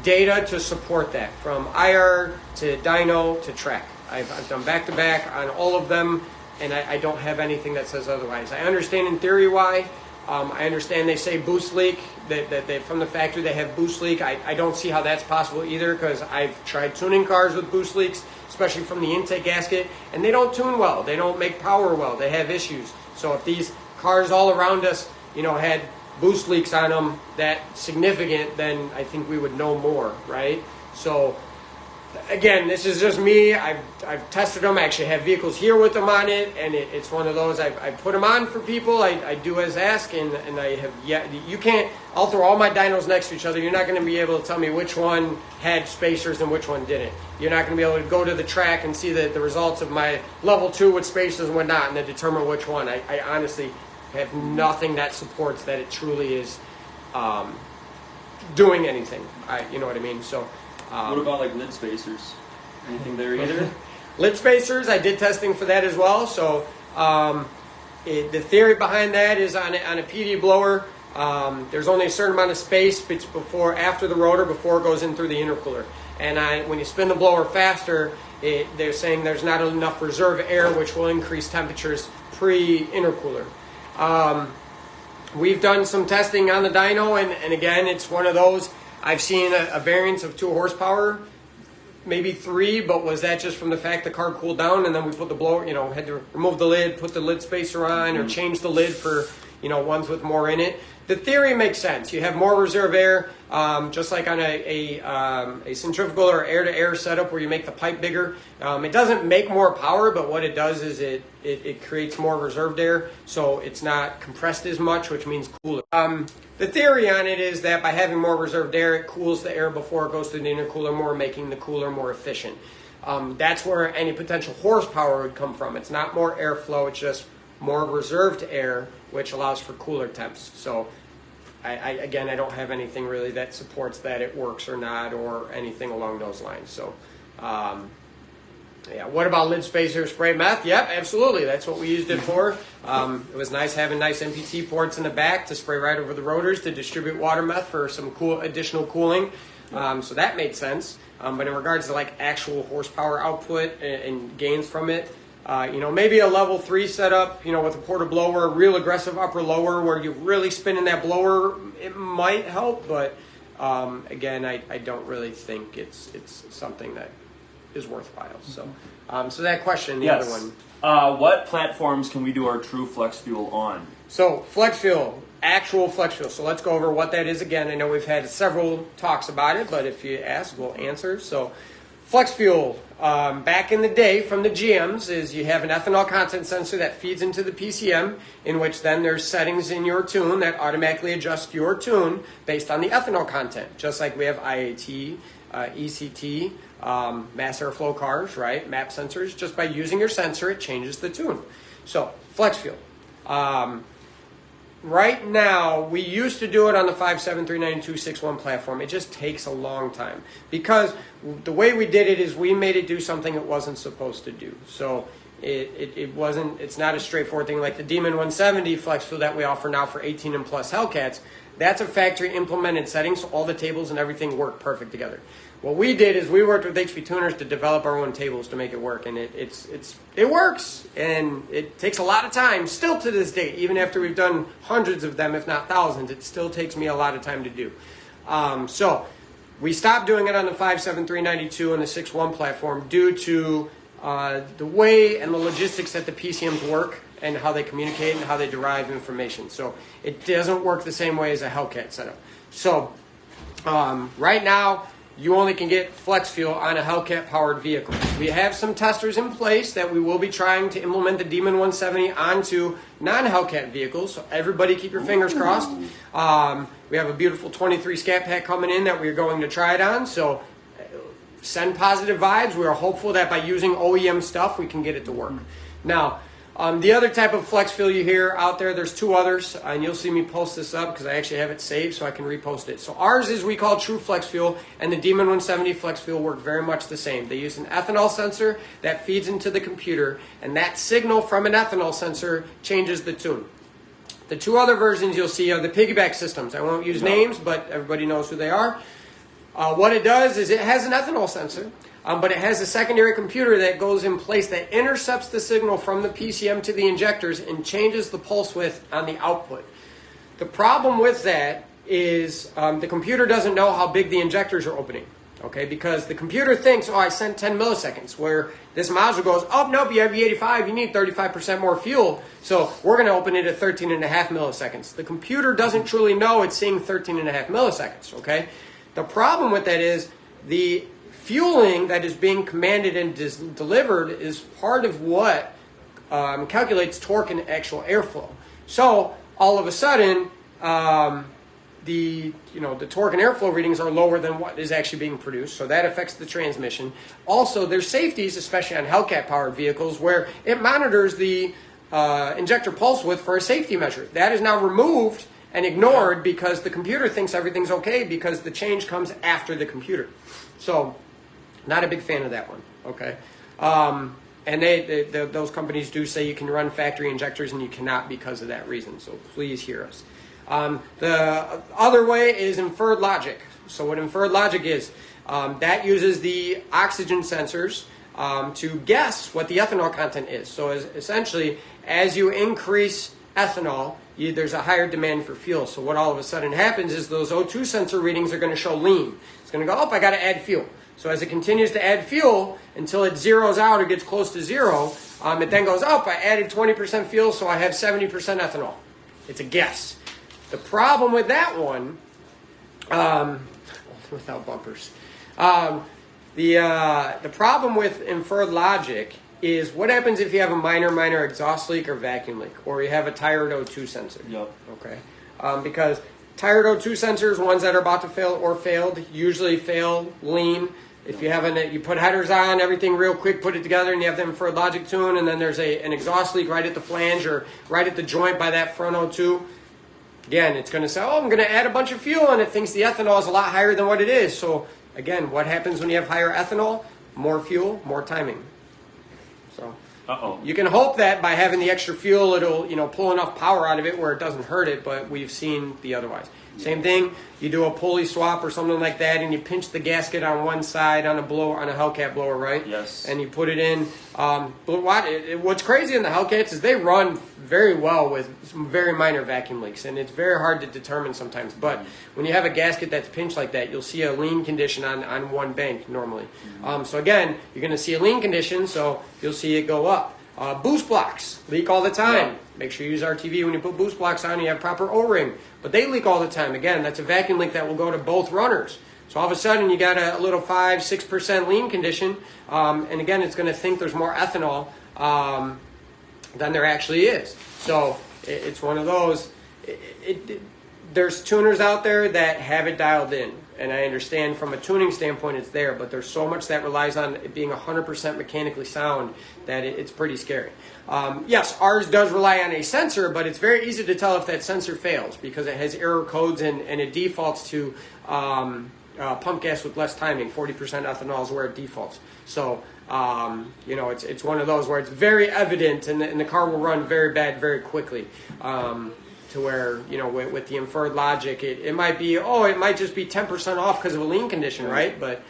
data to support that, from IR to dyno to track. I've done back-to-back on all of them, and I don't have anything that says otherwise. I understand in theory why. I understand they say boost leak, that they, from the factory they have boost leak. I don't see how that's possible either, because I've tried tuning cars with boost leaks, especially from the intake gasket, and they don't tune well. They don't make power well. They have issues. So if these cars all around us, had boost leaks on them that significant, then I think we would know more, right? So again, this is just me. I've tested them. I actually have vehicles here with them on it, and it's one of those. I put them on for people. I do as asked, and I have yet. You can't. I'll throw all my dynos next to each other. You're not going to be able to tell me which one had spacers and which one didn't. You're not going to be able to go to the track and see the results of my level 2 with spacers and whatnot, and then determine which one. I honestly have nothing that supports that it truly is doing anything. You know what I mean? So. What about like lid spacers? Anything there either? Lid spacers, I did testing for that as well. So the theory behind that is on a PD blower, there's only a certain amount of space after the rotor before it goes in through the intercooler. And when you spin the blower faster, they're saying there's not enough reserve air, which will increase temperatures pre-intercooler. We've done some testing on the dyno, and again, it's one of those. I've seen a variance of 2 horsepower, maybe 3, but was that just from the fact the car cooled down and then we put the blower, had to remove the lid, put the lid spacer on, or change the lid for, ones with more in it. The theory makes sense. You have more reserve air, just like on a centrifugal or air-to-air setup where you make the pipe bigger. It doesn't make more power, but what it does is it creates more reserved air, so it's not compressed as much, which means cooler. The theory on it is that by having more reserved air, it cools the air before it goes through the intercooler more, making the cooler more efficient. That's where any potential horsepower would come from. It's not more airflow, it's just more reserved air, which allows for cooler temps. So I don't have anything really that supports that it works or not, or anything along those lines. So what about lid spacer spray meth? Yep, absolutely. That's what we used it for. It was nice having nice MPT ports in the back to spray right over the rotors to distribute water meth for some additional cooling. So that made sense. But in regards to like actual horsepower output and gains from it, maybe a level 3 setup, with a porta blower, a real aggressive upper lower where you're really spinning that blower, it might help. But again, I don't really think it's something that is worthwhile. So, so that question, the other one. What platforms can we do our true flex fuel on? So flex fuel, actual flex fuel. So let's go over what that is again. I know we've had several talks about it, but if you ask, we'll answer. So flex fuel, back in the day from the GMs, is you have an ethanol content sensor that feeds into the PCM, in which then there's settings in your tune that automatically adjust your tune based on the ethanol content. Just like we have IAT, ECT, mass airflow cars, right? MAP sensors. Just by using your sensor, it changes the tune. So flex fuel. Right now, we used to do it on the 5739261 platform. It just takes a long time because the way we did it is we made it do something it wasn't supposed to do. So it's not a straightforward thing like the Demon 170 flex fuel that we offer now for 18 and plus Hellcats. That's a factory implemented setting, so all the tables and everything work perfect together. What we did is we worked with HP Tuners to develop our own tables to make it work, and it works, and it takes a lot of time, still to this day, even after we've done hundreds of them, if not thousands, it still takes me a lot of time to do. So we stopped doing it on the 57392 and the 6.1 platform due to the way and the logistics that the PCMs work and how they communicate and how they derive information. So it doesn't work the same way as a Hellcat setup. So right now, you only can get flex fuel on a Hellcat powered vehicle. We have some testers in place that we will be trying to implement the Demon 170 onto non-Hellcat vehicles. So everybody keep your fingers crossed. We have a beautiful 23 Scat Pack coming in that we're going to try it on. So send positive vibes. We are hopeful that by using OEM stuff, we can get it to work. Now, the other type of flex fuel you hear out there, there's two others, and you'll see me post this up because I actually have it saved so I can repost it. So ours is we call True Flex Fuel, and the Demon 170 Flex Fuel work very much the same. They use an ethanol sensor that feeds into the computer, and that signal from an ethanol sensor changes the tune. The two other versions you'll see are the piggyback systems. I won't use names, but everybody knows who they are. What it does is it has an ethanol sensor, but it has a secondary computer that goes in place that intercepts the signal from the PCM to the injectors and changes the pulse width on the output. The problem with that is the computer doesn't know how big the injectors are opening, okay? Because the computer thinks, oh, I sent 10 milliseconds, where this module goes, oh, nope, you have E85, you need 35% more fuel, so we're going to open it at 13.5 milliseconds. The computer doesn't truly know it's seeing 13.5 milliseconds, okay? The problem with that is the fueling that is being commanded and delivered is part of what calculates torque and actual airflow. So all of a sudden, the torque and airflow readings are lower than what is actually being produced. So that affects the transmission. Also, there's safeties, especially on Hellcat powered vehicles, where it monitors the injector pulse width for a safety measure. That is now removed and ignored because the computer thinks everything's okay because the change comes after the computer. So not a big fan of that one, okay? And those companies do say you can run factory injectors and you cannot because of that reason, so please hear us. The other way is inferred logic. So what inferred logic is, that uses the oxygen sensors to guess what the ethanol content is. So essentially, as you increase ethanol, there's a higher demand for fuel. So what all of a sudden happens is those O2 sensor readings are going to show lean. It's going to go, oh, I got to add fuel. So as it continues to add fuel until it zeroes out or gets close to zero, it then goes, oh, I added 20% fuel, so I have 70% ethanol. It's a guess. The problem with that one, without bumpers, the problem with inferred logic is what happens if you have a minor exhaust leak or vacuum leak, or you have a tired O2 sensor. Yep. Okay. Because tired O2 sensors, ones that are about to fail or failed, usually fail lean. If you have you put headers on, everything real quick, put it together, and you have the inferred logic tune, and then there's an exhaust leak right at the flange or right at the joint by that front O2. Again, it's going to say, oh, I'm going to add a bunch of fuel, and it thinks the ethanol is a lot higher than what it is. So, again, what happens when you have higher ethanol? More fuel, more timing. So you can hope that by having the extra fuel, it'll pull enough power out of it where it doesn't hurt it, but we've seen the otherwise. Same thing, you do a pulley swap or something like that, and you pinch the gasket on one side on a Hellcat blower, right? Yes. And you put it in. What's crazy in the Hellcats is they run very well with some very minor vacuum leaks, and it's very hard to determine sometimes. But when you have a gasket that's pinched like that, you'll see a lean condition on one bank normally. So again, you're going to see a lean condition, so you'll see it go up. Boost blocks leak all the time. Yeah. Make sure you use RTV when you put boost blocks on. You have proper O-ring, but they leak all the time. Again, that's a vacuum leak that will go to both runners. So all of a sudden you got a little 5-6% lean condition, and again, it's going to think there's more ethanol than there actually is. So it's one of those. There's tuners out there that have it dialed in, and I understand from a tuning standpoint it's there, but there's so much that relies on it being 100% mechanically sound that it's pretty scary. Yes, ours does rely on a sensor, but it's very easy to tell if that sensor fails because it has error codes and it defaults to pump gas with less timing. 40% ethanol is where it defaults. So it's one of those where it's very evident, and the car will run very bad very quickly. To where, with the inferred logic, it might be, it might just be 10% off because of a lean condition, right? But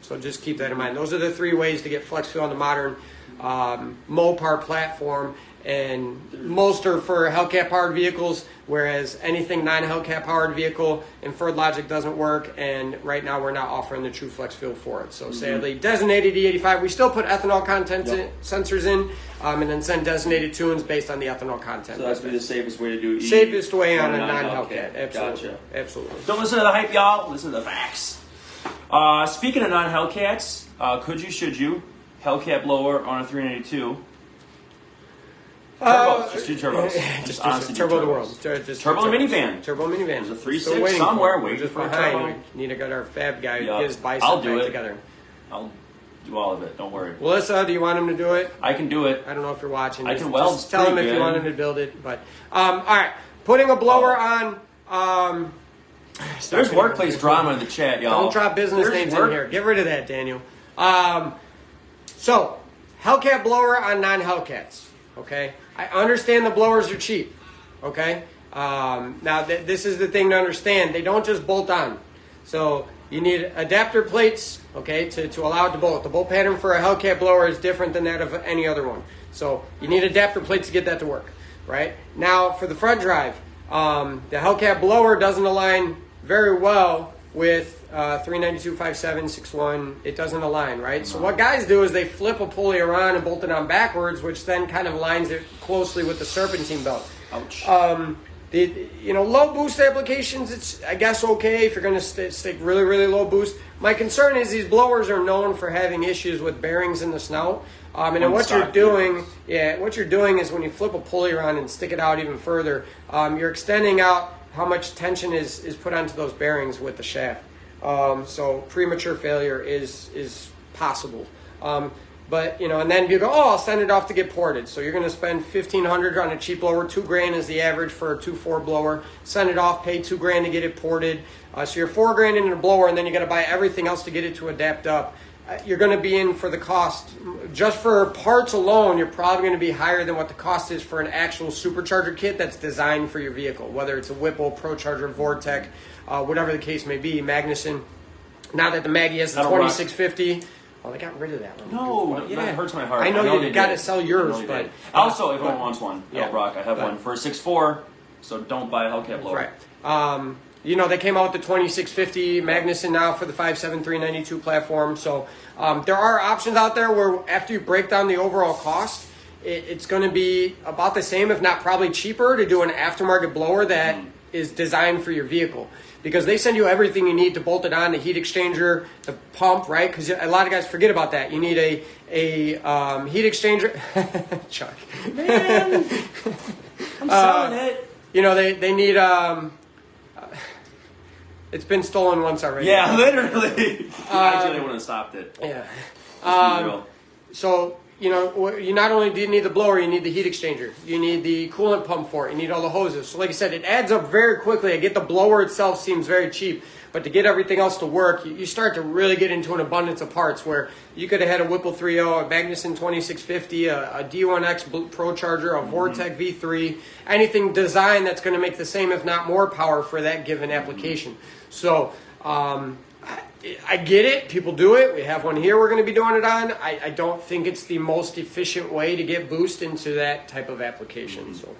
so just keep that in mind. Those are the 3 ways to get flex fuel on the modern Mopar platform, and most are for Hellcat powered vehicles, whereas anything non-Hellcat powered vehicle, inferred logic doesn't work, and right now we're not offering the true flex fuel for it. So sadly, designated E85, we still put ethanol content sensors in, and then send designated tunes based on the ethanol content. So that's be the safest way to do it. Safest way on a non-Hellcat. Absolutely. Gotcha. Absolutely. Don't listen to the hype, y'all. Listen to the facts. Speaking of non-Hellcats, could you, should you, Hellcat blower on a 392? Turbos, just 2 turbos. Just honestly, turbo the turbos. world. Just Turbo turbos. minivan. Turbo minivan. There's a Still 3.6 waiting somewhere for it. waiting Just for a behind. turbo. Need to get our fab guy Yup. get his bicep I'll do back it. together. I'll do all of it. Don't worry. Melissa, do you want him to do it? I can do it. I don't know if you're watching. I Just- can weld Just tell him pretty if you good. want him to build it. But all right, putting a blower on. There's workplace drama in the chat, y'all. Don't drop business There's names work- in here. Get rid of that, Daniel. So, Hellcat blower on non-Hellcats. Okay, I understand the blowers are cheap. Okay, now this is the thing to understand. They don't just bolt on. So you need adapter plates, okay, to allow it to bolt. The bolt pattern for a Hellcat blower is different than that of any other one. So you need adapter plates to get that to work, right? Now for the front drive, the Hellcat blower doesn't align very well with 392, 57, 61. It doesn't align, right? So what guys do is they flip a pulley around and bolt it on backwards, which then kind of aligns it closely with the serpentine belt. Ouch. Low boost applications, it's, I guess, okay if you're going to stick really, really low boost. My concern is these blowers are known for having issues with bearings in the snout. And then what you're doing is when you flip a pulley around and stick it out even further, you're extending out how much tension is put onto those bearings with the shaft. So premature failure is possible. But, and then you go, I'll send it off to get ported. So you're going to spend $1,500 on a cheap blower. $2,000 is the average for a 2.4 blower. Send it off, pay $2,000 to get it ported. So you're $4,000 into the blower, and then you got to buy everything else to get it to adapt up. You're going to be in for the cost. Just for parts alone, you're probably going to be higher than what the cost is for an actual supercharger kit that's designed for your vehicle, whether it's a Whipple, ProCharger, Vortec, whatever the case may be, Magnuson. Now that the Maggie has the 2650. Oh, they got rid of that one. No, that hurts my heart. I know you they got did. to sell yours, I know they but did. Also, if anyone wants one, Yeah. Brock, I have one for a 6.4. So don't buy a Hellcat blower. Right. They came out with the 2650 Magnuson now for the 5.7 392 platform. So there are options out there where after you break down the overall cost, it's going to be about the same, if not probably cheaper, to do an aftermarket blower that is designed for your vehicle. Because they send you everything you need to bolt it on, the heat exchanger, the pump, right? Because a lot of guys forget about that. You need a heat exchanger. Chuck. Man, I'm selling it. They need... it's been stolen once already. Yeah, literally. Actually, they wouldn't have stopped it. Yeah. Let's be real. So, you not only do you need the blower, you need the heat exchanger. You need the coolant pump for it. You need all the hoses. So like I said, it adds up very quickly. I get the blower itself seems very cheap, but to get everything else to work, you start to really get into an abundance of parts where you could have had a Whipple 3.0, a Magnuson 2650, a D1X ProCharger, a Vortec V3, anything designed that's going to make the same, if not more power for that given application. So, I get it. People do it. We have one here we're going to be doing it on. I don't think it's the most efficient way to get boost into that type of application. So,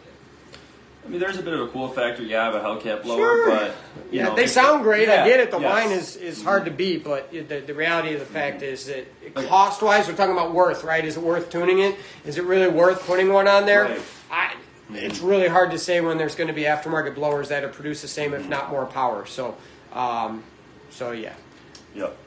I mean, there's a bit of a cool factor, yeah, of a Hellcat blower, Sure. but you know, they sound great. yeah, I get it. The yes. line is hard to beat, but the reality of the fact is that cost wise, we're talking about worth, right? Is it worth tuning it? Is it really worth putting one on there? Right. It's really hard to say when there's going to be aftermarket blowers that produce the same, if not more, power. So, yeah. Yep.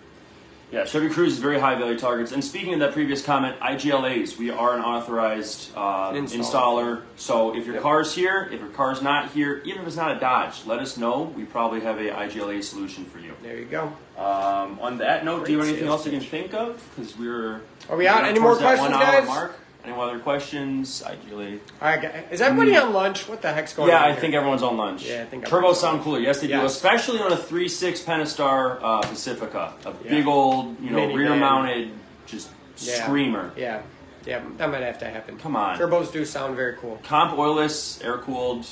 Yeah, Chevy Cruze is very high value targets. And speaking of that previous comment, IGLAs, we are an authorized installer. So if your car's here, if your car's not here, even if it's not a Dodge, let us know. We probably have a IGLA solution for you. There you go. On that note, do you have anything else you can pitch. think of? Because Are we out? Any more questions, guys? Mark. Any other questions? IGLA. All right, guys. Is everybody on lunch? What the heck's going on? Yeah, I here? think everyone's on lunch. Yeah, I think Turbos everyone's sound cooler. Yes, they do. Yes. Especially on a 3.6 Pentastar Pacifica. A big old, Minivan. rear-mounted, just screamer. Yeah, that might have to happen. Come on. Turbos do sound very cool. Comp oilless, air-cooled,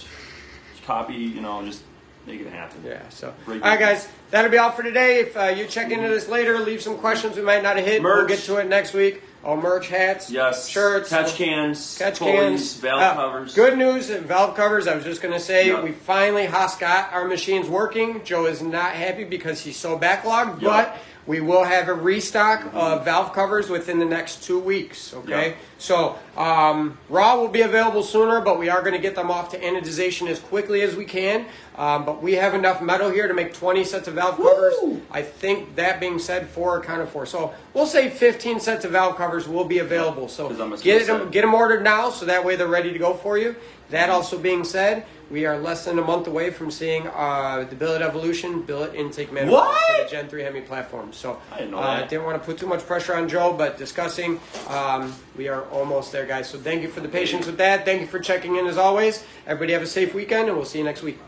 copy, just make it happen. Yeah, so. Break All right, it. guys. That'll be all for today. If you check into this later, leave some questions we might not have hit. Merch. We'll get to it next week. Oh, merch, hats, Yes. shirts. Catch cans. Catch pulleys, cans. valve covers. Good news, valve covers. I was just going to say, Yep. we finally got our machines working. Joe is not happy because he's so backlogged, Yep. but we will have a restock of valve covers within the next 2 weeks, okay? Yep. So, raw will be available sooner, but we are going to get them off to anodization as quickly as we can. But we have enough metal here to make 20 sets of valve covers. I think that being said, 4 accounted for. So we'll say 15 sets of valve covers will be available. So 'Cause I'm a get skill set. them ordered now, so that way they're ready to go for you. That also being said, we are less than a month away from seeing the Billet Evolution billet intake manifold for the Gen 3 Hemi platform. So I didn't know that. didn't want to put too much pressure on Joe, but discussing, we are almost there, guys. So thank you for the patience with that. Thank you for checking in as always. Everybody have a safe weekend, and we'll see you next week.